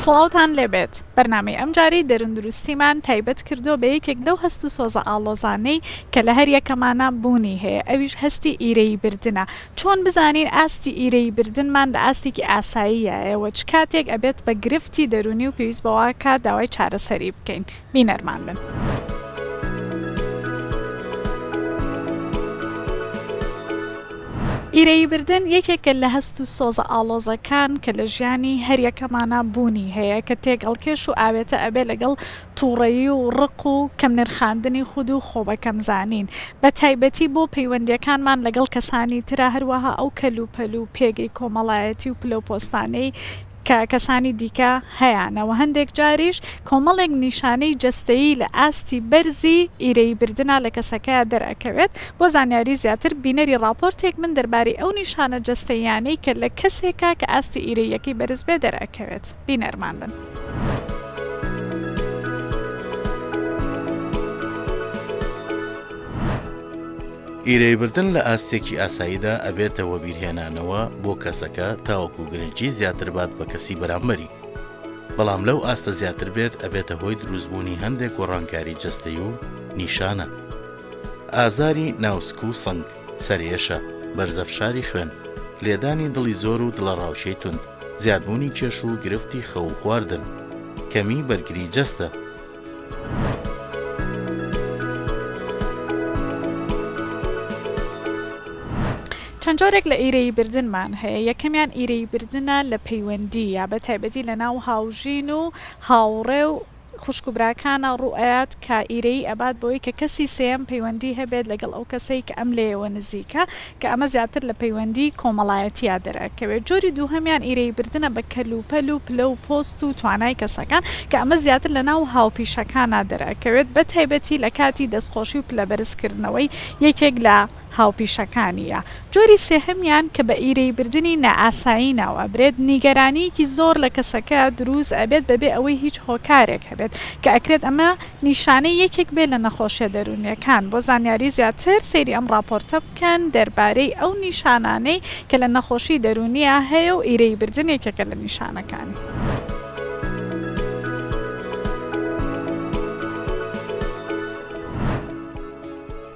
سڵاوتان لێبێت بەرنامەی ئەم جاری دەرەندروستیمان تایبەت کردو بە یەکێک لەو هەست و سۆزە ئاڵۆزانەی کە لە هەر یەکەمانە بوونی هەیە، ئەویش هەستی ئیرەی بردنە. چۆن بزانین ئاستی ئیرەی بردنمان لە ئاستێکی ئاساییایەوە چ کاتێک ئەبێت بە گرفتی دەرونی و پێویست بەوە کە داوای چارەسەری بکەین. بینەرمان بن. ئیرەی بردن یەکێکە لە هەست و سۆزە ئاڵۆزەکان کە لە ژیانی هەر یەکەمانە بوونی هەیە کە تێگەڵکێش و ئاوێتە ئەبێ لەگەڵ تووڕەیی و ڕق و کەم نرخاندنی خود و خۆبەکەم زانین. بە تایبەتی بۆ پەیوەندیەکانمان لەگەڵ کەسانی ترا هەروەها ئەو کەلوپەل و پێگەی کۆمەڵایەتی و پلەپۆستانەی کە کەسانی دیکە هەیەنەوە هەندێک جاریش کۆمەڵێک نیشانەی جەستەیی لە ئاستی بەرزی ئیرەی بردنە لە کەسەکەیە دەرەکەوێت. بۆ زانیاری زیاتر بینەری راپۆرتێک من دەربارەی ئەو نیشانە جەستەیانەی کە لە کەسێکە کە ئاستی ئیرەیەکی بەرز بێ دەرەکەوێت. بینەرمان بن. ئیرەی بردن لە ئاستێکی ئاساییدا ئەبێتەوە بیرهێنانەوە بۆ کەسەکە تاوەکو گرنگی زیاتر بات بە کەسی بەرامبەری. بەڵام لەو ئاستە زیاتر بێت ئەبێتە هۆی دروستبوونی هەندێک گۆڕانکاری جەستەیی و نیشانە. ئازاری ناوسک و سنگ، سەرێشە، بەرزەفشاری خوێن، لێدانی دڵی زۆر و دڵە ڕاوچەی تند، زیادبوونی کێش و گرفتی خەو و خواردن، کەمی بەرگری جەستە. چەند جۆرێک لە ئیرەی بردنمان هەیە. یەکەمیان ئیرەی بردنە لە پەیوەندی یا بە تایبەتی لە ناو هاوژین و هاوڕێ و خوشک و براکانە ڕوئەت کە ئیرەی ئەبات بۆی کە کەسی سێم پەیوەندی هەبێت لەگەڵ ئەو کەسەی کە ئەم لێەوە نزیکە کە ئەمە زیاتر لە پەیوەندی کۆمەڵایەتیا دەرەکەوێت. جۆری دووهەمیان ئیرەی بردنە بە کەلوپەل و پلە و پۆست و توانای کەسەکان کە ئەمە زیاتر لە ناو هاوپیشەکانە دەرەکەوێت بە تایبەتی لە کاتی دەستخۆشی و پلەبەرزکردنەوەی یەکێک لە هاوپیشەکانیە. جۆری سێهەمیان کە بە ئیرەی بردنی نەئاساییەوە برێت نیگەرانیکی زۆر لە کەسەکە دروست ئەبێت بەبێ ئەوەی هیچ هۆکارێک هەبێت کە ئەکرێت ئەمە نیشانەی یەکێک بێت لە نەخۆشیە دەرونیەکان. بۆ زانیاری زیاتر سەیری ئەم راپۆرتە بکەن دەربارەی ئەو نیشانانەی کە لە نەخۆشی دەرونیە هەیە و ئیرەی بردن یەکێکە لە نیشانەکانی.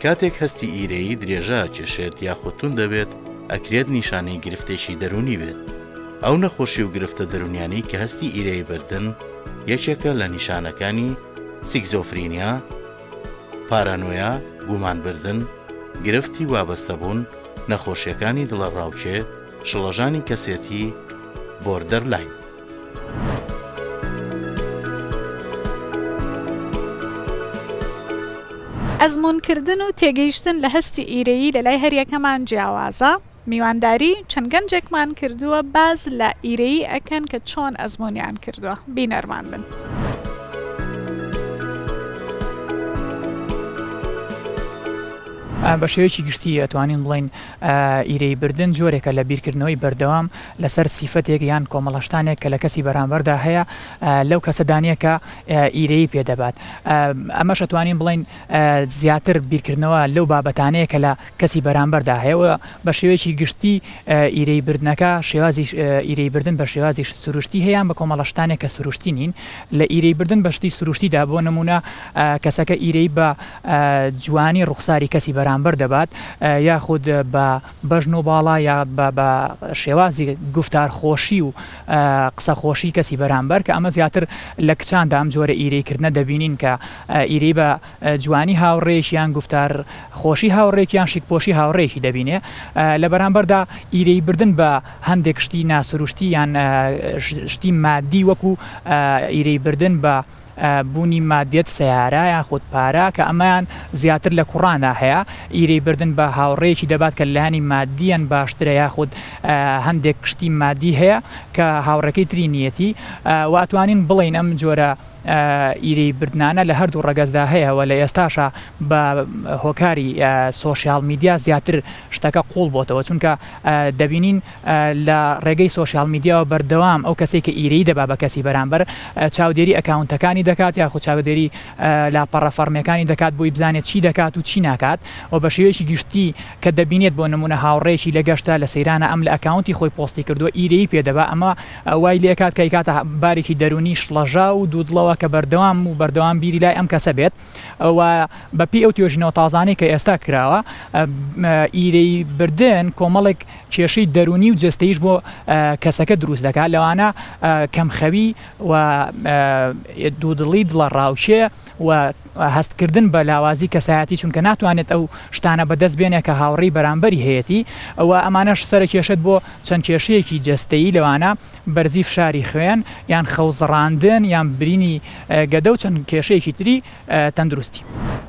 کاتێک هەستی ئیرەیی درێژە کێشێت یاخۆتون دەبێت ئەکرێت نیشانەی گرفتێکی دەرونی بێت. ئەو نەخۆشی و گرفتە دەرونیانی کە هەستی ئیرەی بردن یەکێکە لە نیشانەکانی سیکزۆفرینیا، پارانۆیا، گومانبردن، گرفتی وابەستەبوون، نەخۆشیەکانی دڵە ڕاوچێ، شڵەژانی کەسێتی، بۆردەرلاین. ئەزمونکردن و تێگەیشتن لە هەستی ئیرەیی لە لای هەریەکەمان جیاوازە. میوانداری چەند گەنجێکمان کردووە باز لە ئیرەیی ئەکەن کە چۆن ئەزمونیان کردووە. بینەرمان بن. بە شێوەیەکی گشتی ئەتوانین بڵین ئیرەی بردن جۆرێکە لە بیرکردنەوەی بەردەوام لەسەر سیفەتێک یان کۆمەڵەشتانێک کە لە کەسی بەرامبەردا هەیە لەو کەسەدانەیە کە ئیرەی پێدەبات. ئەمەش ئەتوانین بڵین زیاتر بیرکردنەوە لەو بابەتانەیە کە لە کەسی بەرامبەردا هەیە. بە شێوەیەکی گشتی ئیرەی بردنەکە شێوازی ئیرەی بردن بە شێوازی سروشتی هەیەیان بە کۆمەڵەشتانێک کە سروشتی نین. لە ئیرەی بردن بەشتی سروشتیدا بۆ نمونە کەسەکە ئیرەی بە جوانی ڕوخساری کەسی بەرامبەر دەبات یاخود بە بەژن و باڵا یا بە شێوازی گفتار خۆشی و قسە خۆشی کەسی بەرامبەر کە ئەمە زیاتر لە کچاندا ئەم جۆرە ئیرەیکردنە دەبینین کە ئیرەی بە جوانی هاوڕێیەکی یان گفتار خۆشی هاوڕێکی یان شیکپۆشی هاوڕێکی دەبینێ. لە بەرامبەردا ئیرەی بردن بە هەندێک شتی ناسروشتی یان شتی مادی وەکو ئیرەی بردن بە بوونی مادیەت سەیارە یاخود پارە کە ئەمەیان زیاتر لە کوڕاندا هەیە. ئیرەی بردن بە هاوڕێیەکی دەبات کە لایانی مادیەن باشترە یاخود هەندێک شتی مادی هەیە کە هاوڕێکەی تری نیەتی. واتوانین بڵین ئەم جۆرە ئیرەی بردنانە لە هەردوو ڕەگەزدا هەیەەوە لە ئێستاشە بە هۆکاری سۆشیال میدیا زیاتر شتەکە قوڵ بۆتەوە چونکە دەبینین لە ڕێگەی سۆشیال میدیاوە بەردەوام ئەو کەسێک کە ئیرەی دەبا بە کەسی بەرامبەر چاودێری ئەکاونتەکانی دەکات یاخود چاودێری لاپەڕە فەرمیەکانی دەکات بۆی بزانێت چی دەکات و چی ناکات و بە شێوەیەکی گشتی کە دەبینێت بۆ نمونە هاوڕێکی لە گەشتە لە سەیرانە ئەم لە ئەکاونتی خۆی پۆستی کردووە ئیرەی پێدەبا ئەمە وای لێ کات کە کاتە بارێکی دەرونی شڵەژا و دوودڵەوە کە بەردەوام بیری لای ئەم کەسە بێت و بەپی ئەو توێژینەوە تازانەی کە ئێستا کراوە ئیرەی بردن کۆمەڵێک کێشەی دەرونی و جستەیش بۆ کەسەکە دروست دەکات لەوانە کەمخەوی و دوودڵی دڵە ڕاوچێ و هەستکردن بە لاوازی کەسایەتی چونکە ناتوانێت ئەو شتانە بەدەست بێنێ کە هاوڕێی بەرامبەری هەیەی ئەوە ئەمانەش سەر کێشت بۆ چەند کێشەیەکی جستەیی لەوانە بەرزی فشاری خوێن یان خەوزڕاندن یان برینی گەدە و چەند کێشەیەکی تری تەندروستی.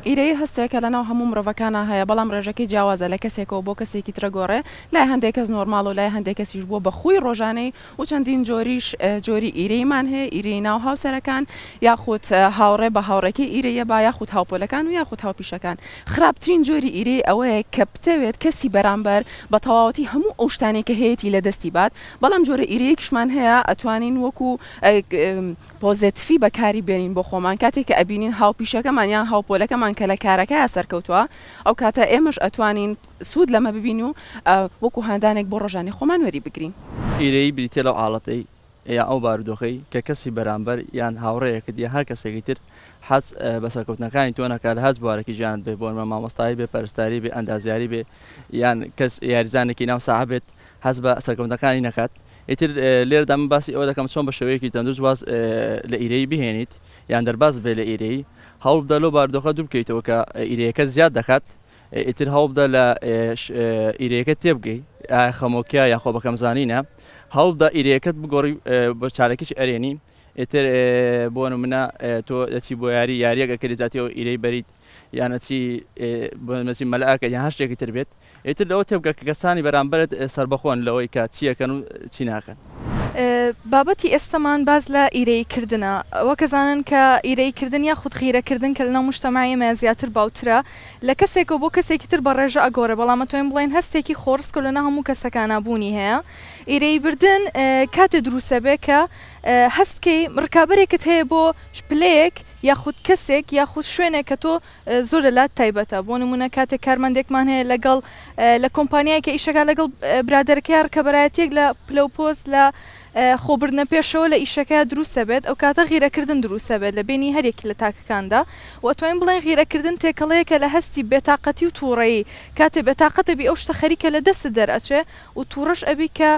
ئیرەی هەستێکە لەناو هەموو مرۆڤەکانە هەیە بەڵام ڕێژەکەی جیاوازە لە کەسێکەوە بۆ کەسێکی ترەگۆڕێ لای هەندێک کەس نۆرماڵ و لای هەندێک کەسیش بووە بە خۆی ڕۆژانەی و چەندین جۆریش جۆری ئیرەیمان هەیە ئیرەی ناو هاوسەرەکان یاخود هاوڕێ بە هاوڕێکی ئیرەیە با یاخود هاوپۆلەکان و یاخود هاوپیشەکان. خراپترین جۆری ئیرەی ئەوەیە کە بتەوێت کەسی بەرامبەر بە تەواوەتی هەموو ئەو شتانێک کە هەیەی لە دەستی بات بەڵام جۆرە ئیرەیەکشمان هەیە ئەتوانین وەکو پۆزیتیڤی بەکاری بێنین بۆ خۆمان کاتێک کە ئەبینین هاوپیشەکەمان یان هاوپۆلەکەمان کە لە کارەکە سەرکەوتووە ئەو کاتە ئێمەش ئەتوانین سوود لەمە ببین و وەکو هەندانێک بۆ ڕۆژانی خۆمان وەری بگرین. ئیرەی بریتێ لەو حاڵەتەی یا ئەو بارودۆخەی کە کەسی بەرامبەر یان هاوڕێیەکە دیە هەر کەسێکی تر حەز بە سەرکەوتنەکانی تۆ نەکات لە هەز بوارێکی ژیان بێ بۆ مامۆستایی بێ پەرستاری بێ ئەندازیاری بێ یان کەس یاریزانێکی ناو ساحە بێت حەز بە سەرکەوتنەکانی نەکات. ئیتر لێرەدا من باسی ئەوە دەکەم چۆن بە شێوەیەکی تەندروست باز لە ئیرەی بهێنیت یان دەرباز بێ لە ئیرەی هەوڵ بدە لەو بارودۆخە دوو بکەیتەوە کە ئیرەیەکە زیاد دەکات ئیتر هەوڵ بدە لە ئیرەیەکە تێبگەی خەمۆکیا یا خۆ بەکەمزانینە هەوڵ بدە ئیرەیەکەت بگۆڕی بە چارەکەی ئەرێنی ئیتر بۆ نمونە تۆ دەچی بۆ یاریەکە کە لەجاتیەوە ئیرەی بەریت یانەتی بۆمەسی مەلەکە یان هەر شتێکی تر بێت ئیتر لەوە تێبگە کە کەسانی بەرامبەرت سربەخۆن لەوەی کە چیەکەن و چی ناکەن. بابەتی ئێستامان باز لە ئیرەیکردنە ئەوە کەزانن کە ئیرەیکردن یا خودخیرەکردن کە لەناو مجتەماعی ئێمە زیاتر باوترە لە کەسێکەوە بۆ کەسێکی تر بە ڕێژە ئەگۆڕێ بەڵام توێن بڵێن هەستێکی خۆڕسکە لەناو هەموو کەسەکانە بوونی هەیە. ئیرەی بردن کاتێ دروسە بێ کە هەستکەی ڕکابەرێکت هەیە بۆ شپلەیەک یاخود کەسێک یاخود شوێنێک کە تۆ زۆر لەلات تایبەتە بۆ نمونە کاتێک کارمەندێکمان هەیە لەگەڵ لە کۆمپانیایکە ئیشەکە لەگەڵ برادەرەکەی ڕکەبەرایەتێک لە پلەپۆز لە خۆبردنە پێشەوە لە ئیشەکە دروسە بێت ئەو کاتە غیرەکردن دروسە بێت لە بینی هەرێکی لە تاکەکاندا و توانین بڵێن غیرەکردن تێکەڵەیەکە لە هەستی بێتاقەتی و تووڕەیی کاتێ بێتاقەتە بی ئەو شتە خەریکە لە دەست دەرئەچێ و تووڕەش ئەبی کە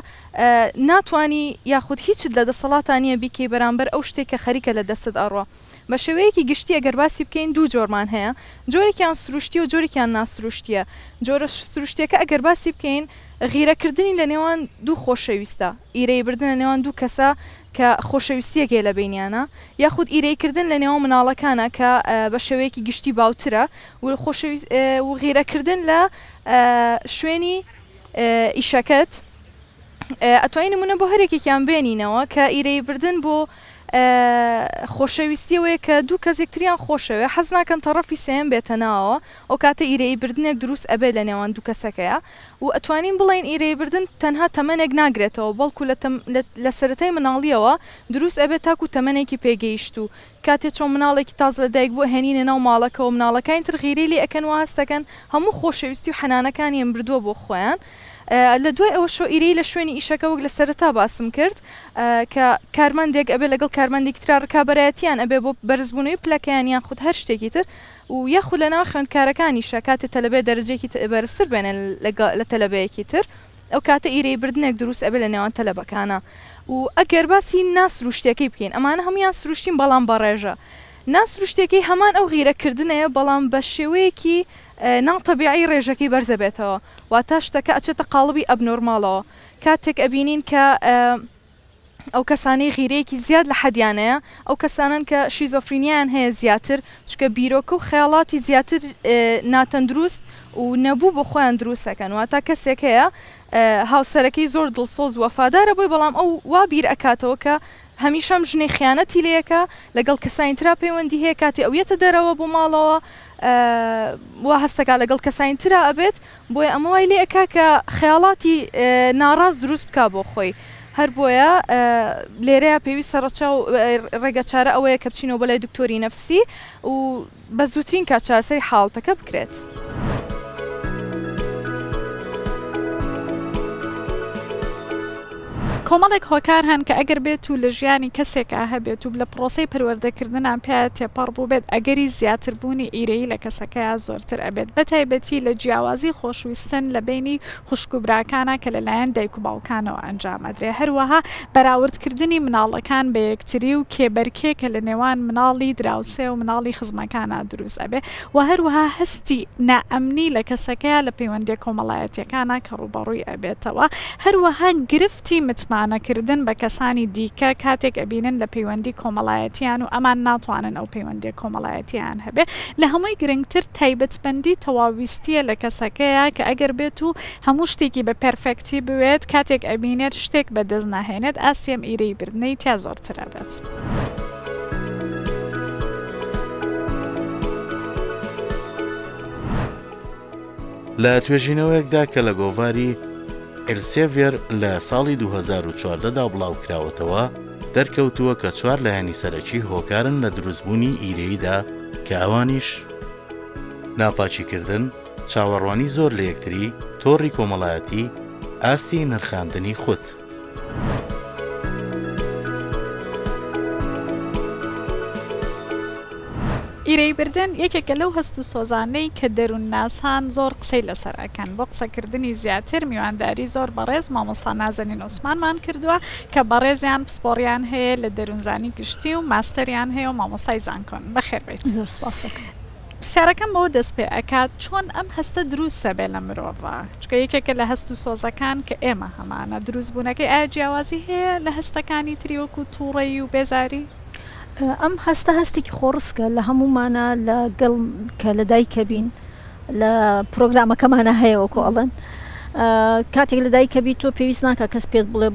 ناتوانی یاخود هیچت لە دەسەڵاتانیە بیکەی بەرامبەر ئەو شتێکە خەریکە لە دەست ئەڕۆ. بە شێوەیەکی گشتی ئەگەر باسی بکەین دوو جۆرمان هەیە جۆرێکیان سروشتی و جۆرێکیان ناسروشتیە. جۆرە سروشتیەکە ئەگەر باسی بکەین غیرەکردنی لە نێوان دوو خۆشەویستە ئیرەی بردن لە نێوان دوو کەسە کە خۆشەویستیەکێ لە بینیانە یاخود ئیرەیکردن لە نێوان مناڵەکانە کە بە شێوەیەکی گشتی باوترە و غیرەکردن لە شوێنی ئیشەکەت ئەتوانین نمونە بۆ هەرێکێکیان بێنینەوە کە ئیرەی بردن بۆ خۆشەویستیەوەیە کە دوو کەس یەکتریان خۆشەوێ حەز ناکەن تەڕەفی سێم بێتە ناوە ئەو کاتە ئیرەی بردنێک دروست ئەبێ لە نێوان دوو کەسەکەیە و ئەتوانین بڵین ئیرەی بردن تەنها تەمەنێک ناگرێتەوە بەڵکو لە سەرەتای مناڵیەوە دروست ئەبێت تاکو تەمەنێکی پێگەیشت و کاتێک چۆن مناڵێکی تاز لە دایک بووە هێنینە ناو ماڵەکەەوە مناڵەکانی تر غیرەی لێ ئەکەن و هەستەکەن هەموو خۆشەویستی و حەنانەکانیان بردووە بۆ خۆیان. لە دوای ئەوە شۆ ئیرەی لە شوێنی ئیشەکە وەک لە سەرەتا باسم کرد کە کارمەندێک ئەبێ لەگەڵ کارمەندێکی ترا ڕکابەرایەتیان ئەبێ بۆ بەرزبوونەوەی پلەکەیان خود هەر شتێکی تر و یاخود لەناو خوێندکارەکانیشە کاتێ تەلەبێ دەرەجێکی بەرزتر بێنێن لە تەلەبەیەکی تر ئەو کاتە ئیرەی بردنێک دروست ئەبێ لە نێوان تەلەبەکانە و ئەگەر باسی ناسروشتەکەی بکەین ئەمانە هەمویان سروشتین بەڵام بەڕێژە ناسروشتێکی هەمان ئەو غیرەکردنەیە بەڵام بە شێوەیەکی ناوتەبیعی ڕێژەکەی بەرزە بێتەوە واتە شتەکە ئەچێتە قاڵبی ئەبنۆرماڵەوە کاتێک ئەبینین کە ئەو کەسانی غیرەیەکی زیاد لە حەدیانەیە ئەو کەسانن کە شیزۆفرینیان هەیە زیاتر چکە بیرۆکە و خەیاڵاتی زیاتر ناتەندروست و نەبوو بۆ خۆیان دروستەکەن واتە کەسێک هەیە هاوسەرەکەی زۆر دڵسۆز وەفادارە بۆی بەڵام ئەو وا بیر ئەکاتەوە کە هەمیشەم ژنەی خیانەتی لەیەکە لەگەڵ کەسانی ترا پەیوەندی هەیە کاتی ئەویەتە دەرەوە بۆ ماڵەوە وا هەستەکە لەگەڵ کەسانی ترا ئەبێت بۆی ئەمە وای لێ ئەکا کە خەیاڵاتی ناڕاست دروست بکا بۆ خۆی هەر بۆیە لێرەیە پێویستە ڕەچاو ڕێگەچارە ئەوەیە کە بچینەوە بەلای دکتۆری نەفسی و بە زووترین کات چارەسەری حاڵەتەکە بکرێت. کۆمەڵێک هۆکار هەن کە ئەگەر بێت و لە ژیانی کەسێکا هەبێت و لە پرۆسی پەروەردەکردنان پێ تێپەڕ بوو بێت ئەگەری زیاتربوونی ئیرەیی لە کەسەکەیان زۆرتر ئەبێت بەتایبەتی لە جیاوازی خۆشویستن لە بینی خوشک و براکانە کە لەلایەن دایک و باوکانەوە ئەنجامەدرێ هەروەها بەراوردکردنی مناڵەکان بە یەکتری و کێبەرکێکە لە نێوان مناڵی دراوسێ و مناڵی خزمەکانە دروست ئەبێ و هەروەها هەستی نائەمنی لە کەسەکەیە لە پەیوەندی کۆمەڵایەتیەکانە کە ڕوبەڕووی ئەبێتەوە هەروەها گرفتی متمانەکردن بە کەسانی دیکە کاتێک ئەبینن لە پەیوەندی کۆمەڵایەتیان و ئەمان ناتوانن ئەو پەیوەندی کۆمەڵایەتیان هەبێ لە هەمووی گرنگتر تایبەتبەندی تەواویستیە لە کەسەکەیە کە ئەگەر بێت و هەموو شتێکی بە پەرفەکتی بوێت کاتێک ئەبینێت شتێک بەدەست ناهێنێت ئاسیم ئیرەی بردنەی تیا زۆرترە بێت. لە توێژینەوەیەکدا کە لە گۆڤاری ئێلسێڤێر لە ساڵی 2014دا بڵاو کراوەتەوە دەرکەوتووە کە 4 لایەنی سەرەکی هۆکارن لە دروستبوونی ئیرەییدا کە ئەوانیش ناپاچیکردن، چاوەڕوانی زۆر لە یەکتری، تۆڕی کۆمەڵایەتی، ئاستی نرخاندنی خودت. ئیرەی بردن یەکێکە لەو هەست و سۆزانەی کە دەروون ناسان زۆر قسەی لەسەرەکەن بۆ قسەکردنی زیاتر میوانداری زۆر بەڕێز مامۆستا نازەنین عوسمانمان کردووە کە بەڕێزیان پسپۆڕیان هەیە لە دەروونزانی گشتی و ماستەریان هەیە و مامۆستای زانکۆن بەخێربێت. زۆر سپاس دەکەم. پرسیارەکەم بەوە دەست پێ ئەکات چۆن ئەم هەستە دروستە بێ لە مرۆڤە چکە یەکێکە لە هەست و سۆزەکان کە ئێمە هەمانە دروست بوونەکەی ئایا جیاوازی هەیە لە هەستەکانی تریوەکو تووڕەیی و بێزاری؟ ئەم هەستە هەستێکی خۆڕسکە لە هەمومانە لەگەڵ کە لە دایکە بین لە پرۆگرامەکەمانە هەیەوەکو ئەڵەن کاتێک لە دایکە بی تۆ پێویست ناکە کەس پێت بڵێ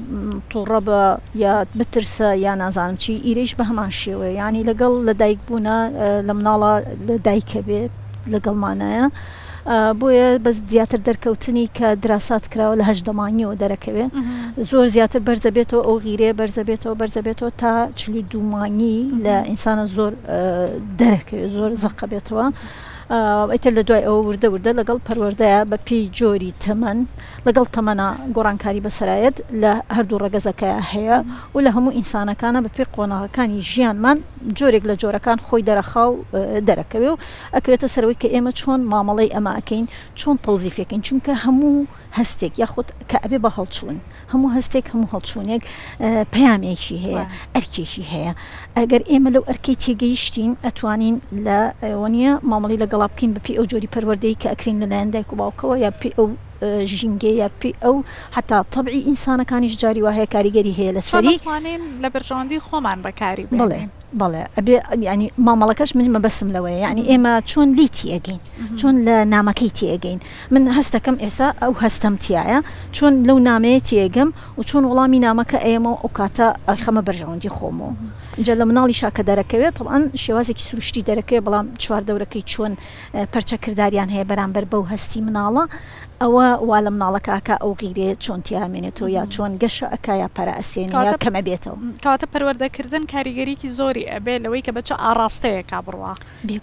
تووڕە بە یا بترسە یا نازانم چی ئیرەیش بە هەمان شێوە ینی لەگەڵ لە دایک بوونە لە مناڵە لە دایکە بێت لەگەڵمانایە بۆیە بەس زیاتر دەرکەوتنی کە دراسات کراوە لە هەژدەمانیەوە دەرەکەوێ زۆر زیاتر بەرزە بێتەوە ئەو غیرێ بەرزە بێتەوە تا 42 لە ئینسانە زۆر دەرەکەوێت زۆر زەقە بێتەوە ئیتر لە دوای ئەوە وردە لەگەڵ پەروەردەیە بە پێی جۆری تەمەن لەگەڵ تەمەنە گۆڕانکاری بەسەرایەت لە هەردوو ڕەگەزەکەیە هەیە و لە هەموو ئینسانەکانە بە پێی قۆناغەکانی ژیانمان جۆرێک لە جۆرەکان خۆی دەرەخا و دەرەکەوێ و ئەکرێتە سەرەوەی کە ئێمە چۆن مامەڵەی ئەمە ئەەکەین چۆن تەوزیفەکەین چونکە هەموو هەستێک یاخود کە ئەبێ بە هەڵچوون هەموو هەستێک هەموو هەڵچوونێک پەیامێکی هەیە ئەرکێکی هەیە ئەگەر ئێمە لەو ئەرکەی تێگەیشتین ئەتوانین لە ئەوەنیە مامەڵی لەگەڵا بکەین بەپی ئەو جۆری پەروەردەی کە ئەکرین لەلایەن دایک و باوکەوە یا پێ ئەو ژینگەیە پێ ئەو حتا تەبعی ئینسانەکانیش جاری وهەیە کاریگەری هەیە لەسەری لە بەرژەوەندی خۆمان بەکاری بەڵێ ئەبێ ینی مامەڵەکەش من مەبەسم لەوەیە یعنی ئێمە چۆن لی تێگەین چۆن لە نامەکەی تێگەین من هەستەکەم ئێستا ئەو هەستەم تایە چۆن لەو نامەیە تێگەم و چۆن وەڵامی نامەکە ئێمە ئەو کاتە ئەخەمە بەرژەوەندی خۆمەوە اینجا لە مناڵی شاکە دەرەکەوێت طبعاً شێوازێکی سروشتی دەرەکەوێت بەڵام چواردەورەکەی چۆن پەرچە کرداریان هەیە بەرامبەر بەو هەستی مناڵە ئەوە وا لە مناڵەکەکە ئەو غیرێت چۆن تیامێنێتەوە یا چۆن گەشە ئەکا یا پەرەسێنی یا کەمە بێتەوە کەواتە پەروەردەکردن کاریگەریکی زۆری ئەبێ لەوەی کە بەچە ئاڕاستەیەکا بڕوا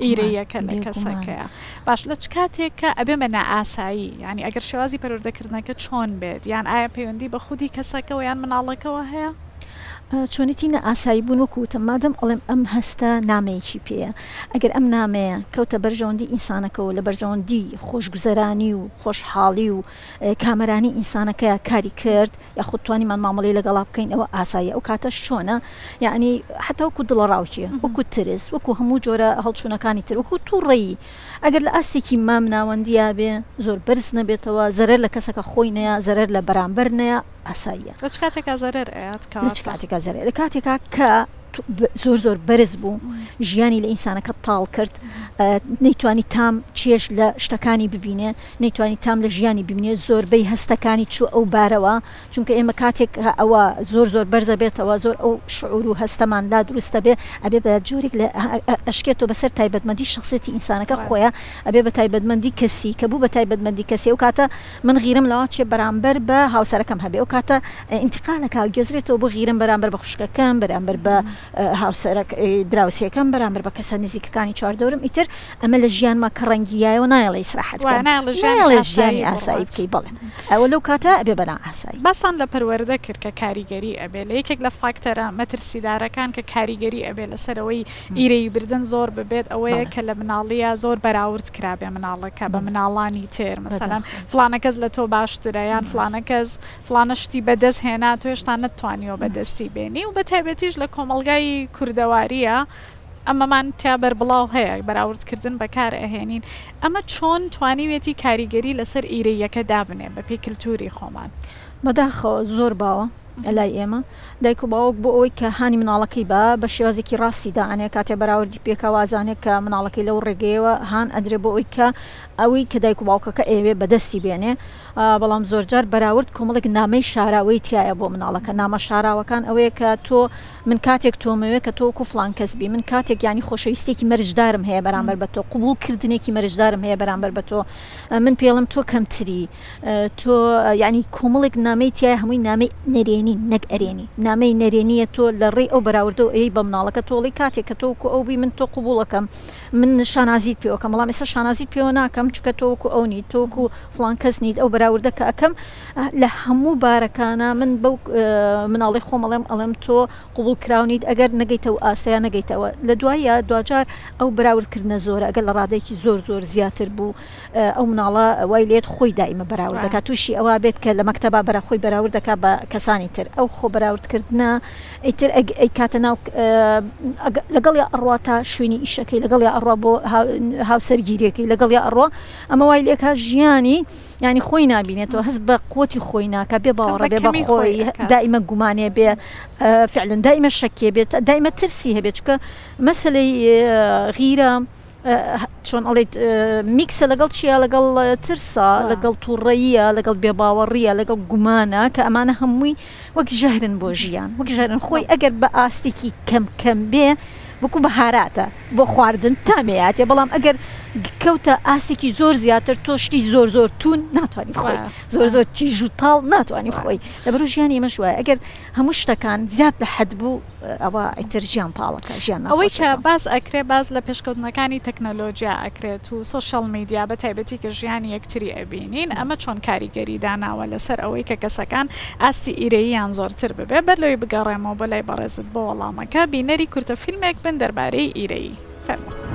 ئیرەیەکە لە کەسەکەیە باش لە چ کاتێککە ئەبێ بە نائاسایی ینی ئەگەر شێوازی پەروەردەکردنەکە چۆن بێت یان ئایا پەیوەندی بە خودی کەسەکەەوە یان مناڵەکەەوە هەیە؟ چۆنیتی ئاسایی بوون وەکوتم مادەم ئەڵێم ئەم هەستە نامەیەکی پێەیە ئەگەر ئەم نامەیە کەوتە بەرژەوەندی ئینسانەکەەوە لە بەرژەوەندی خۆشگوزەرانی و خۆشحاڵی و کامەرانی ئینسانەکەیە کاری کرد یا خودتوانیمان مامەڵی لەگەڵا بکەین ئەوە ئاساییە ئەو کاتە چۆنە یعنی حتا وەکو دڵڕاوچیە وەکو ترس وەکو هەموو جۆرە هەڵچوونەکانی تر وەکو تووڕێی ئەگەر لە ئاستێکی مام ناوەندیا بێ زۆر بەرز نەبێتەوە زەرەر لە کەسەکە خۆی نەیە زەرەر لە بەرامبەر نەیە ئاساییە لە چ کاتێکا زەرەر ئەیات کاتێکا زەرەر لە کاتێکا کە زۆر بەرز بوو ژیانی لە ئینسانەکە تاڵ کرد نەیتوانی تام چێش لە شتەکانی ببینێ نەیتوانی تام لە ژیانی ببینێ زۆربەی هەستەکانی چوو ئەو بارەوە چونکە ئێمە کاتێک ئەوە زۆر بەرزە بێتەوە زۆر ئەو شعور و هەستەمان لا دروستە بێ ئەبێ بە جۆرێک لە ئەشکێتەوە بەسەر تایبەتمەندی شخصێتی ئینسانەکە خۆیە ئەبێ بە تایبەتمەندی کەسی کە بوو بە تایبەتمەندی کەسی و کاتە من غیرم لەوە چێ بەرامبەر بە هاوسەرەکەم هەبێ ئەو کاتە ئینتقالەکە گەزرێتەوە بۆ غیرم بەرامبەر بە خوشکەکەم بەرامبەر بە هاوسەرەك دراوسەکەم بەرامبەر بە کەسە نزیکەکانی چواردەورم ئیتر ئەمە لە ژیانما کە ڕەنگیایەوە نایڵی ئیسراحەت نایڵە ژیانی ئاسایی بکەی بڵێ ئەوە لەو کاتە ئەبێ بەنا ئاسایی بەسان لە پەروەردە کرد کە کاریگەری ئەبێ لە یەکێک لە فاکتەرە مەترسیدارەکان کە کاریگەری ئەبێ لەسەرەوەی ئیرەی بردن زۆر ببێت ئەوەیە کە لە مناڵیە زۆر بەراورد کرابێ مناڵەکە بە مناڵانی تێر مەسەلەن فلانە کەس لە تۆ باشترە یان فلانە کەس فلانە شتی بەدەست هێنا تۆ هێشتا نەتوانیەوە بەدەستی بێنی و بە تایبەتیش لە کۆمەلگای کوردەواریە ئەمەمان تا بەربڵاو هەیە بەراوردکردن بەکار ئەهێنین ئەمە چۆن توانیوێتی کاریگەری لەسەر ئیرەیەکە دابنێ بە پێی کللتوری خۆمان بەداخەوە زۆر باوە لای ئێمە دایک و باوک بۆ ئەوی کە هانی مناڵەکەی بە شێوازێکی ڕاستیدا ئەنێ کاتێ بەراوردی پێکەوازانێک کە مناڵەکەی لەو ڕێگەیەوە هان ئەدرێ بۆ ئەوی کە ئەوەی کە دایک و باوکەکە ئێوێ بەدەستی بێنێ بەڵام زۆرجار بەراورد کۆمەڵێک نامەی شاراوەی تایە بۆ مناڵەکە نامە شاراوەکان ئەوەیە کە تۆ من کاتێک تۆمەوێ کە تۆ وەکو فلان کەسبی من کاتێک ینی خۆشەویستێکی مەرجدارم هەیە بەرامبەر بە تۆ قبولکردنێکی مەرجدارم هەیە بەرامبەر بە تۆ من پێڵم تۆ کەمتری تۆ ینی کۆمەڵێک نامەی تایە هەمووی نامەی نەرێنی نەک ئەرێنی نامەی نەرێنیە تۆ لە ڕێی ئەو بەراوردە و ئەی بە مناڵەکە تۆڵی کاتێک کە تۆکو ئەوبی من تۆ قبولەکەم من شانازیت پێوەکەم بەڵام ئێستا شانازیت پێوە ناکەم چکە تۆکو ئەو نیت تۆکو فلان کەس نیت ئەو بەراوردە کە ئەەکەم لە هەموو بارەکانە من بەو مناڵی خۆمەڵێم ئەڵێم تۆ قبول کراونیت ئەگەر نەگەیتەوە ئاستەیە نەگەیتەوە لە دوایە دوجار ئەو بەراوردکردنە زۆرە ئەگەر لە ڕادێکی زۆر زیاتر بوو ئەو مناڵە وای لێت خۆی دائیمە بەراورد دەکات تووشی ئەوە بێت کە لە مەکتەبا بەرە خۆی بەراورد دەکات بە کەسانی تر ئەو خۆ بەراوردکردنە ئیتر ئەی کاتە ناو لەگەڵ یا ئەڕوا تا شوێنی ئیشەکەی لەگەڵ یا ئەڕوا بۆ هاوسەرگیریەکەی لەگەڵ یا ئەڕوا ئەمە وای لێکا ژیانی ینی خۆی نبینێتەوە هەست بە قوتی خۆی ناکە بێ باوەڕە بێ بە خۆی دائیمە گومانێ بێ فعلا دائیمە شەکێ بێت دائیمە ترسی هەبێت چکە مەسلەی غیرە چۆن ئەڵێت میکسە لەگەڵ چیە لەگەڵ ترسا لەگەڵ تووڕەیە لەگەڵ بێباوەڕیە لەگەڵ گومانە کە ئەمانە هەمووی وەک ژەهرن بۆ ژیان وەک ژەهرن خۆی ئەگەر بە ئاستێکی کەم بێ بکو بەهاراتە بۆ خواردن تامێاتێ بەڵام ئەگەر کەوتە ئاسێکی زۆر زیاتر تۆشتی زۆر تون ناتوانانی خۆی زۆر تیژ و تاڵ ناتوانانی خۆی لەبەرو ژیانی ئێمە شوایە ئەگەر هەموو شتەکان زیاد لە حەد بوو ئەوە ئیتر ژیان تاڵەکە ژیان ئەوەی کە باز ئەکرێ باز لە پێشکەوتنەکانی تەکنەلۆژیا ئەکرێت و سوشەڵ میدیا بە تایبەتی کە ژیانی یەکتری ئەبینین ئەمە چۆن کاریگەری داناوە لەسەر ئەوەی کە کەسەکان ئاستی ئیرەییان زۆرتر ببێ بەر لەوەی بگەڕێمەوە بە لای بەڕێزت بۆ وەڵامەکە بینەری کورتە فیلمێک بن دەربارەی ئیرەیی فەرموو.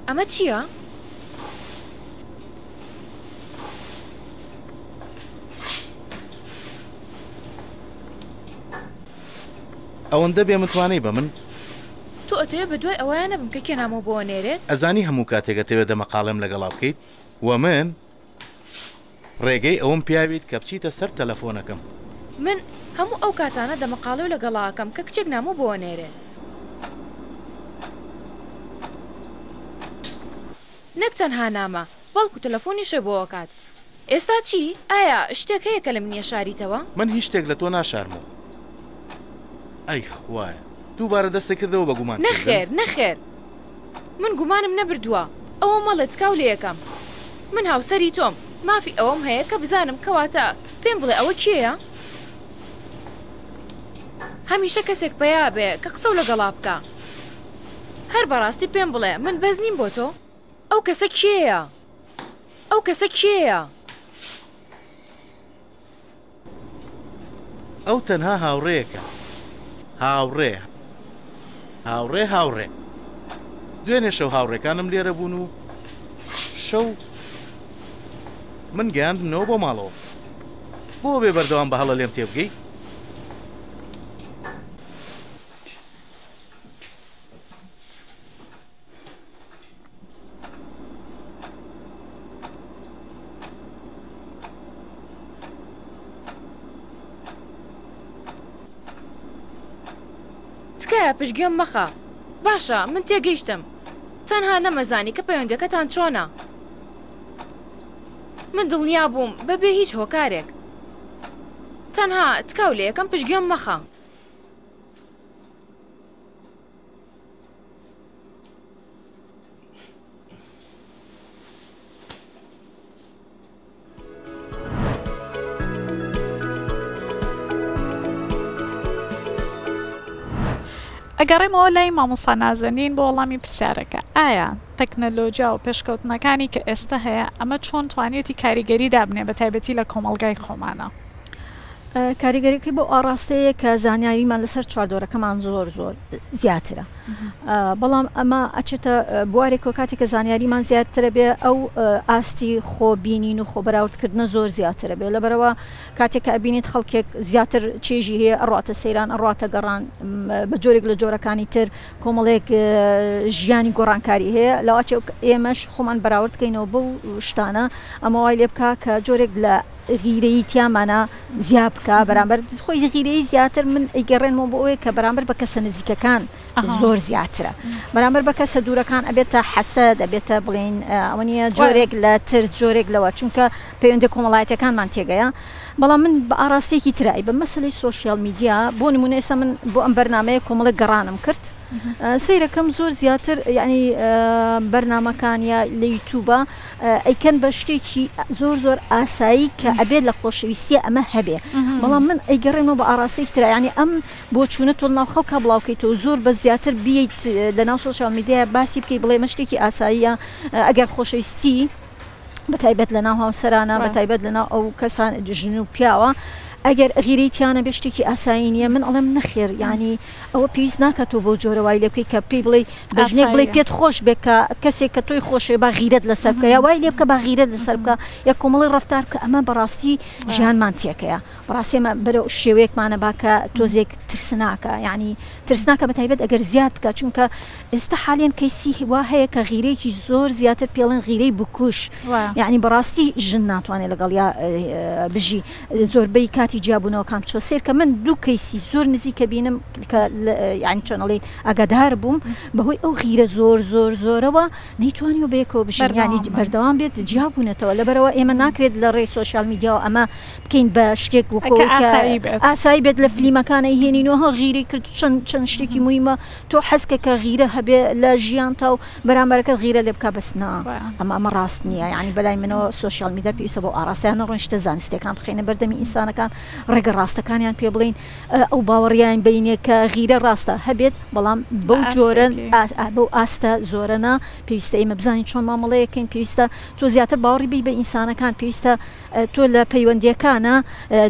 ئەمە چییە؟ ئەوەندە بێ متوانەی بە من تۆ ئەتەوێ بە دوای ئەوەیانە بم کە کێنامەوە بۆ نێرێت ئەزانی هەموو کاتێکەتەوێت دەمەقاڵم لەگەڵا بکەیت و من ڕێگەی ئەوم پیاویت کە بچیتە سەر تەلەفۆنەکەم من هەموو ئەو کاتانە دەمەقاڵە و لەگەڵاکەم کە کچێک نامۆ بۆ نێرێت نەک تەنها نامە بەڵکو تەلەفۆنیشە بۆ کات ئێستا چی؟ ئایا شتێک هەیە کە لە منیە شاریتەوە؟ من هیچ شتێک لە تۆ ناشارمەوە ئەی خوایە دووبارە دەستەکردەوە بە گومان نەخێر من گومانم نەبردووە ئەوە مەڵێت کاو لە یەکەم من هاوسەری تۆم مافی ئەوەم هەیە کە بزانم کەواتە پێم بڵێ ئەوە کێیە؟ هەمیشە کەسێک پەیا بێ کە قسە و لەگەڵا بکە هەر بەڕاستی پێم بڵێ من بەز نیم بۆ تۆ ئەو کەسە کێیە؟ ئەو کەسە کێیە؟ ئەو تەنها هاوڕێیەکە. هاوڕێ دوێنێ شەو هاوڕێکانم لێرە بوون و شەو من گەیاندنەوە بۆ ماڵەوە. بۆ بێ بەردەوام بە هەڵە لێم تێبگەی؟ تکایە پشتگوێم مەخە. باشە من تێگەیشتم، تەنها نەمەزانی کە پەیوەندەکەتان چۆنە. من دڵنیا بووم بەبێ هیچ هۆکارێک. تەنها تکاو لە یەکەم پشتگوێم مەخە. ئەگەڕێمەوە لای مامۆستا نازەنین بۆ وەڵامی پرسیارەکە. ئایا تەکنەلۆجیا و پێشکەوتنەکانی کە ئێستا هەیە ئەمە چۆن توانێتی کاریگەری دابنێ بە تایبەتی لە کۆمەڵگای خۆمانە؟ کاریگەریەکەی بۆ ئاڕاستەیە کە زانیاریمان لەسەر چواردۆرەکەمان زۆر زیاترە. بەڵام ئەمە ئەچێتە بوارێکۆ کاتێک کە زانیاریمان زیاترە بێ ئەو ئاستی خۆبینین و خۆبەراوردکردنە زۆر زیاترە بێ. لەبەرەوە کاتێک کە ئەبینیت خەڵکێک زیاتر چێژی هەیە ئەڕاتە سەیران ئەڕاتە گەڕان بە جۆرێک لە جۆرەکانی تر کۆمەڵێک ژیانی گۆڕانکاری هەیە لەواچێ ئێمەش خۆمان بەراوردکەینەوە بەو شتانە ئەمە وای لێ بکە کە جۆرێک لە غیرەی تیامانە زیاد بکە بەرامبەر خۆی غیرەی زیاتر من ئەیگەڕێنەوە بۆ ئەوەیە کە بەرامبەر بە کەسە نزیکەکان زۆر زیاترە. بەرامبەر بە کەسە دوورەکان ئەبێتە حەسەد دەبێتە بڵێن ئەوە نیە جۆرێک لە ترس جۆرێک لەوە چونکە پەیوەندی کۆمەڵایەتەکانمان تێگەیە. بەڵام من بە ئاراستێکی ترایی بە مەسەلەی سۆشیال میدیا بۆ نمونە ئێستا من بۆ ئەم بەرنامەیە کۆمەڵێک گەڕانم کرد. سیرەکەم زۆر زیاتر یعنی بەرنامەکان یا لە یوتیوبە ئەیکەن بە شتێکی زۆر ئاسایی کە ئەبێت لە خۆشەویستیە ئەمە هەبێ. بەڵام من ئەیگەڕێنەوە بە ئاراستێکی ترە یعنی ئەم بۆ چوونە تۆ ناو خەڵکە بڵاوکەیتەوە زۆر بە زیاتر بیت لە ناو سۆشیال میدیا باسی بکەی بڵێ مە شتێکی ئاساییە ئەگەر خۆشەویستی بەتایبەت لە ناو هاوسەرانە بەتایبەت لە ناو ئەو کەسان ژن و پیاوە ئەگەر غیرەیتیانە بێ شتێکی ئاسایی نیە من ئەڵێم نەخێر ینی ئەوە پێویست ناکاتەوە بۆ جۆرەوای لێ بکەی کە پێی بڵێ بەژنێک بڵێ پێت خۆش بێ کە کەسێک کە تۆی خۆشێ با غیرەت لەسەر بکە یا وای لێ بکە با غیرەت لەسەر بکە یا کۆمەڵی ڕەفتار بکە ئەمە بەڕاستی ژیانمان تێکەیە بەڕاستی ئەمە بەرەو شێوەیەکمانە باکە تۆزێک ترسناکە یعنی ترسناکە بەتایبەت ئەگەر زیاد بکە چونکە ئێستا حالێن کەیسی وا هەیە کە غیرەیەکی زۆر زیاتر پێڵێن غیرەی بکوش یعنی بەڕاستی ژن ناتوانێت لەگەڵ یا بژی زۆربەی کاتی جیابوونەوە کام چۆ سێر کە من دوو کەیسی زۆر نزیکە بینم کە یعنی چۆنەڵێ ئەگادار بووم بەهۆی ئەو غیرە زۆرەوە نەیتوانیوە بەیەکەوە بژین ینی بەردەوام بێت جیابوونێتەوە لەبەرەوە ئێمە ناکرێت لە ڕێی سۆشیال میدیاەوە ئەمە بکەین بە شتێک ئاسایی بێت لە فلیمەکانە هێنینەوە غیرەی کرد چەند شتێکی مویمە تۆ حەزکە کە غیرە هەبێ لە ژیان تا و بەرامبەرەکە غیرە لێ بکە بەسنا ئەمە ڕاست نییە ینی بەلای منەوە سۆشیال میدیا پێویستە بۆ ئاراستیانە ڕۆن شتە زانستیەکان بخێنە بەردەمی ئینسانەکان ڕێگە ڕاستەکانیان پێ بڵین ئەو باوەڕیان بینێ کە غیرە ڕاستە هەبێت بەڵام بەو جۆرن بەو ئاستە زۆرەنا پێویستە ئێمە بزانین چۆن مامەڵەیەکەین پێویستە تۆ زیاتر باوەڕی بی بە ئینسانەکان پێویستە تۆ لە پەیوەندیەکانە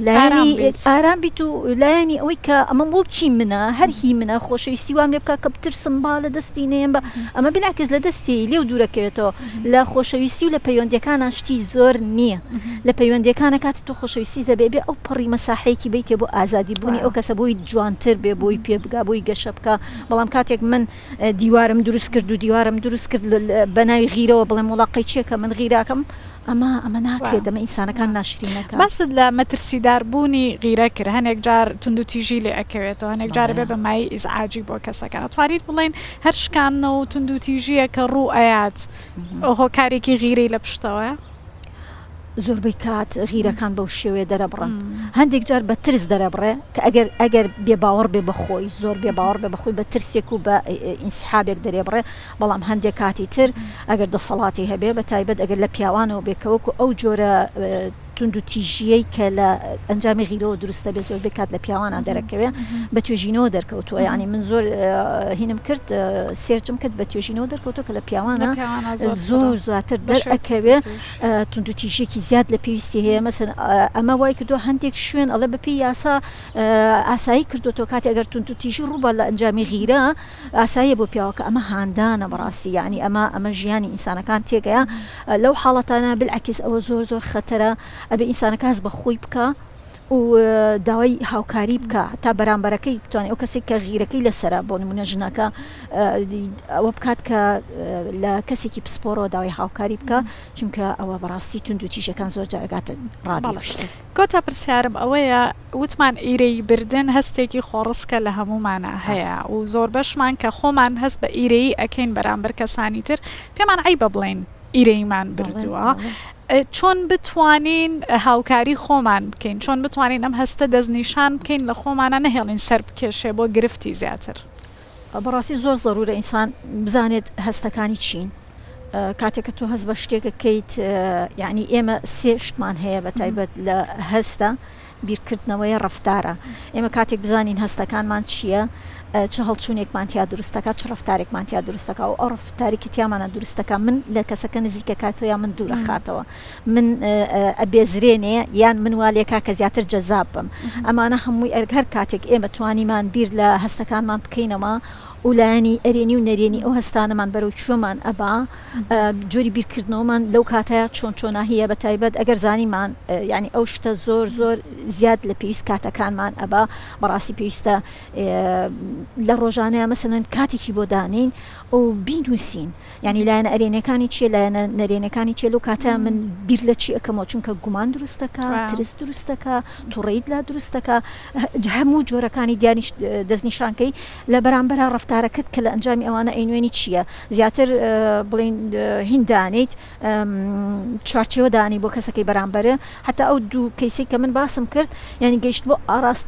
لایانی ئارام بیت و لایانی ئەوەی کە ئەمە مڵکی منە هەرهی منە خۆشەویستی وام لێ بکە کە بترسم با لە دەستی نێم بە ئەمە بناکەس لە دەستی لێو دوورەکەوێتەوە لە خۆشەویستی و لە پەیوەندیەکانە شتی زۆر نییە لە پەیوەندیەکانە کاتی تۆ خۆشەویستی دەبێ بێ ئەو پەڕی مەساحەیەکی بیتێ بۆ ئازادی بوونی ئەو کەسە بۆی جوانتر بێ بۆی پێ بگا بۆی گەشە بکە بەڵام کاتێک من دیوارم دروست کرد و دیوارم دروست کرد بە ناوی غیرەوە بڵێم وڵاقی چیەکە من غیراکەم ئەمە ناکرێت دەمە ئینسانەکان ناشرینەکە باست لە مەترسیداربوونی غیرە کرد هەنێک جار تونند و تیژی لێ ئەکەوێتەوە هەنێک جار بێ بە مای ئیزعاجی بۆ کەسەکان توانیت بڵێن هەر شکانەوە و تونند و تیژیە کە ڕوو ئەیات هۆکارێکی غیرەی لە پشتەوە زۆربەی کات غیرەکان بەو شێوەیە دەرەبڕن هەندێک جار بە ترس دەرەبڕێ کە ئەگەر بێباوەڕ بێ بەخۆی زۆر بێباوەڕ بێ بەخۆی بە ترسێک و بە ئینسحابێک دەرێبڕێ بەڵام هەندێک کاتی تر ئەگەر دەسەڵاتی هەبێ بە تایبەت ئەگەر لە پیاوانەوە بێکەوەکو ئەو جۆرە تونند و تیژیەی کە لە ئەنجامی غیرەوە دروستە بێت زۆر بکات لە پیاوانە دەرەکەوێ بە توێژینەوە دەرکەوتووە یعنی من زۆر هینم کرد سێرچم کرد بە توێژینەوە دەرکەوتۆ کە لە پیاوانە زۆر زیاتر دەرەکەوێ تونند و تیژیەکی زیاد لە پێویستی هەیە مەسەن ئەمە وای کردو هەندێک شوێن ئەڵێ بەپی یاسا ئاسایی کردوەوە کاتی ئەگەر تونند و تیژی ڕووبە لە ئەنجامی غیرە ئاساییە بۆ پیاوەکە ئەمە هاندانە بەڕاستی یعنی ئەمە ژیانی ئینسانەکان تێگەیە لەو حاڵەتانە بالعکس ئەوە زۆر زۆر خەتەرە ئەبێ ئینسانەکە هەست بە خۆی بکە و داوای هاوکاری بکە تا بەرامبەرەکەی بتوانێت ئەو کەسێک کە غیرەکەی لەسرە بۆ نمونە ژنەکە ئەوە بکات کە لە کەسێکی پسپۆرەوە داوای هاوکاری بکە چونکە ئەوە بەڕاستی تونند و تیژەکان زۆر جارگاتە ڕادیشت کۆتا پرسیارم ئەوەیە وتمان ئیرەی بردن هەستێکی خۆڕسکە لە هەمومانە هەیە و زۆر بەشمان کە خۆمان هەست بە ئیرەی ئەکەین بەرامبەر کەسانی تر پێمان عیبە بڵێن ئیرەیمان بردووە چۆن بتوانین هاوکاری خۆمان بکەین چۆن بتوانین ئەم هەستە دەستنیشان بکەین لە خۆمانە نەهێڵین سەر بکێشێ بۆ گرفتی زیاتر بەڕاستی زۆر زەرورە ئینسان بزانێت هەستەکانی چین کاتێککە تۆ هەست بە شتێکەکەیت یعنی ئێمە سێ شتمان هەیە بە تایبەت لە هەستە بیرکردنەوەی ڕەفتارە ئێمە کاتێک بزانین هەستەکانمان چییە چه هەڵچوونێکمانتیا دروستەکە چ ڕفتارێکمانتیا دروستەکە و ئەو ڕفتارێکی تیامانە دروستەکە من لە کەسەکە نزیکە کاتەوە من دوورە خاتەوە من ئەبێزرێنێ یان منوالێکا کە زیاتر جەزاب بم ئەمانە هەمووی هەر کاتێک ئێمە توانیمان بیر لە هەستەکانمان بکەینەوە ولایانی ئەرێنی و نەرێنی ئەو هەستانەمان بەرەو چۆمان ئەبا جۆری بیرکردنەوەمان لەو کاتەیە چۆن چۆناهەیە بە تایبەت ئەگەر زانیمان ینی ئەو شتە زۆر زۆر زیاد لە پێویست کاتەکانمان ئەبا بەڕاستی پێویستە لە ڕۆژانەیە مەسەڵەن کاتێکی بۆ دانین و بینوسین ینی لایەنە ئەرێنەکانی چیە لایەنە نەرێنەکانی چێ لەو کاتە من بیر لە چی ئەەکەمەوە چونکە گومان دروستەکە ترس دروستەکە تووڕیت لا دروستەکە هەموو جۆرەکانی دیانی دەستنیشانکەی لە بەرامبەر ڕفتارەکەت کە لە ئەنجامی ئەوانە ئەینوێنی چییە زیاتر بڵین هیندانیت چارچێوە دانی بۆ کەسەکەی بەرامبەرە حتا ئەو دوو کەیسی کە من باسم کرد ینی گەیشت بۆ ئاراست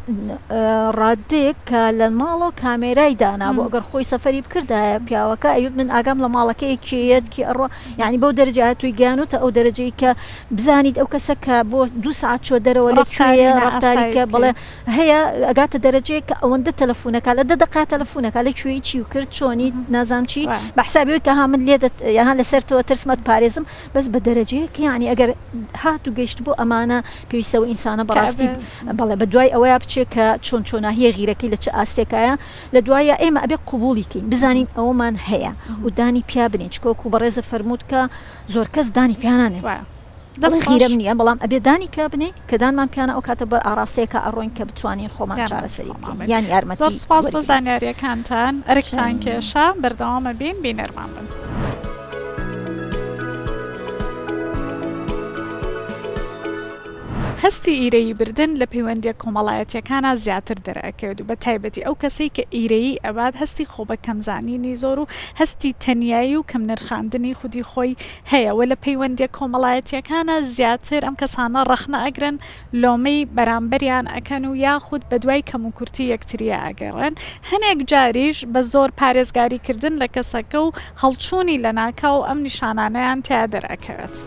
ڕادێک کە لە ماڵۆ کامێرای دانا بۆ ئەگەر خۆی سەفەری بکردایە پیاوەکە ئەوت من ئاگام لە ماڵەکەیەکێت کی ئەڕۆ یعنی بەو دەرەجە توی گیانوتە ئەو دەرەجەی کە بزانیت ئەو کەسە کە بۆ 2 ساعت چۆ دەرەوە لەکوێیە ڕفتاریکە بڵێ هەیە ئەگاتە دەرەجەیە کە ئەوەندە تەلەفونەکە لە دەقا تەلەفونەکە لەکوێی چی و کرد چۆنی نازام چی بە حسابیەوەی کە ها من لێ یان لەسەرتەوە ترسمەت پارێزم بەس بە دەرەجەیەکە یعنی ئەگەر هات و گەیشت بۆ ئەمانە پێویستەوە ئینسانە بەڕاستی بەڵێ بە دوای ئەوەیە بچێت کە چۆن چۆناهیە غیرەکەی لە چه ئاستێکایە لە دوایە ئێمە ئەبێ قبولیکەین بزانین ئەومان هەیە و دانی پیا بنین چکۆکو بەڕێزە فەرمووت کە زۆر کەس دانی پیانانێ خیرم نییە بەڵام ئەبێ دانی پیا بنین کە دانمان پیانە ئەو کاتە بە ئاراستەیەکە ئەڕۆین کە بتوانین خۆمان چارەسەری بکەین یان یارمەتی زۆر سپاس بۆ زانیاریەکانتان ئەرکتان کێشە بەردەوامە بین بینەرمان بن. هەستی ئیرەی بردن لە پەیوەندیە کۆمەڵایەتیەکانە زیاتر دەرەکەوێت و بە تایبەتی ئەو کەسەی کە ئیرەیی ئەبات هەستی خۆ بە کەمزانینی زۆر و هەستی تەنیایی و کەم نرخاندنی خودی خۆی هەیەوە لە پەیوەندیە کۆمەڵایەتیەکانە زیاتر ئەم کەسانە ڕەخنە ئەگرن لۆمەی بەرامبەریان ئەکەن و یاخود بە دوای کەم و کورتی یەکتریە ئەگەڕێن هەنێک جاریش بە زۆر پارێزگاریکردن لە کەسەکە و هەڵچوونی لە ناکاو ئەم نیشانانەیان تیا دەرەکەوێت.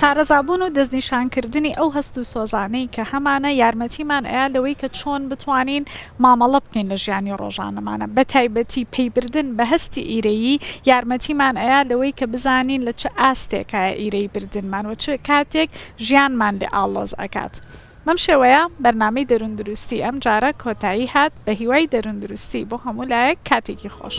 شارەزابوون و دەستنیشانکردنی ئەو هەست و سۆزانەی کە هەمانە یارمەتیمان ئەیە لەوەی کە چۆن بتوانین مامەڵە بکەین لە ژیانی ڕۆژانەمانە بە تایبەتی پەیبردن بە هەستی ئیرەیی یارمەتیمان ئەیە لەوەی کە بزانین لە چه ئاستێکایە ئیرەی بردنمان و چ کاتێک ژیانمان لێ ئاڵۆز ئەکات. بەم شێوەیە بەرنامەی دەروندروستی ئەم جارە کۆتایی هات بە هیوای دەروندروستی بۆ هەموو لایەک کاتێکی خۆش.